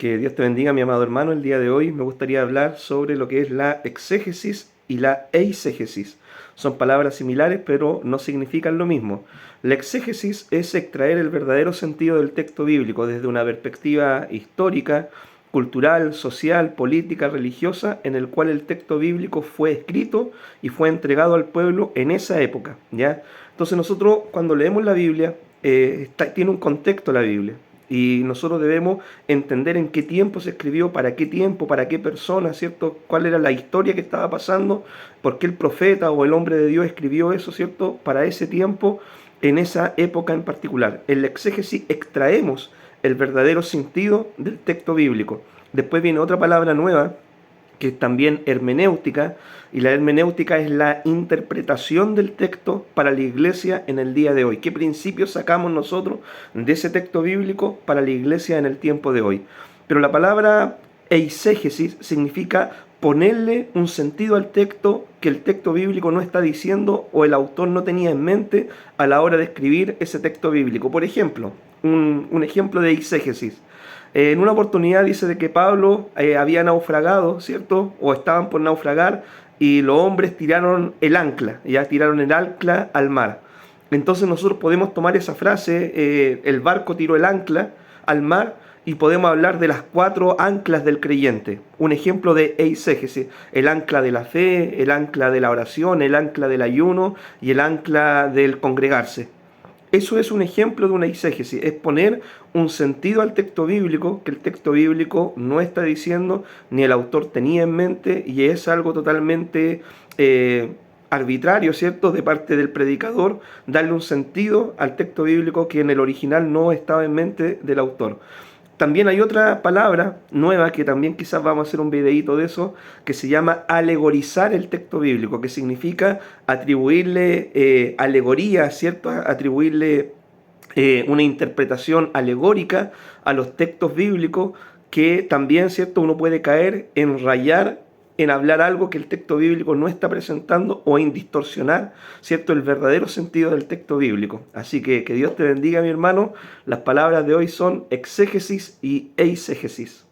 Que Dios te bendiga, mi amado hermano. El día de hoy me gustaría hablar sobre lo que es la exégesis y la eisegesis. Son palabras similares, pero no significan lo mismo. La exégesis es extraer el verdadero sentido del texto bíblico desde una perspectiva histórica, cultural, social, política, religiosa, en el cual el texto bíblico fue escrito y fue entregado al pueblo en esa época, ¿ya? Entonces nosotros cuando leemos la Biblia, tiene un contexto la Biblia. Y nosotros debemos entender en qué tiempo se escribió, para qué tiempo, para qué persona, ¿cierto? Cuál era la historia que estaba pasando, por qué el profeta o el hombre de Dios escribió eso, ¿cierto? Para ese tiempo, en esa época en particular. En la exégesis extraemos el verdadero sentido del texto bíblico. Después viene otra palabra nueva, que es también hermenéutica, y la hermenéutica es la interpretación del texto para la iglesia en el día de hoy. ¿Qué principios sacamos nosotros de ese texto bíblico para la iglesia en el tiempo de hoy? Pero la palabra eisegesis significa ponerle un sentido al texto que el texto bíblico no está diciendo o el autor no tenía en mente a la hora de escribir ese texto bíblico. Por ejemplo, un ejemplo de eisegesis. En una oportunidad dice de que Pablo había naufragado, ¿cierto? O estaban por naufragar y los hombres tiraron el ancla, ya tiraron el ancla al mar. Entonces nosotros podemos tomar esa frase, el barco tiró el ancla al mar, y podemos hablar de las 4 anclas del creyente. Un ejemplo de eisegesis: el ancla de la fe, el ancla de la oración, el ancla del ayuno y el ancla del congregarse. Eso es un ejemplo de una eisegesis, es poner un sentido al texto bíblico que el texto bíblico no está diciendo ni el autor tenía en mente, y es algo totalmente arbitrario, ¿cierto?, de parte del predicador, darle un sentido al texto bíblico que en el original no estaba en mente del autor. También hay otra palabra nueva que también quizás vamos a hacer un videíto de eso, que se llama alegorizar el texto bíblico, que significa atribuirle alegoría, ¿cierto? Atribuirle una interpretación alegórica a los textos bíblicos, que también, ¿cierto?, uno puede caer en rayar, en hablar algo que el texto bíblico no está presentando, o en distorsionar, ¿cierto?, el verdadero sentido del texto bíblico. Así que Dios te bendiga, mi hermano. Las palabras de hoy son exégesis y eisegesis.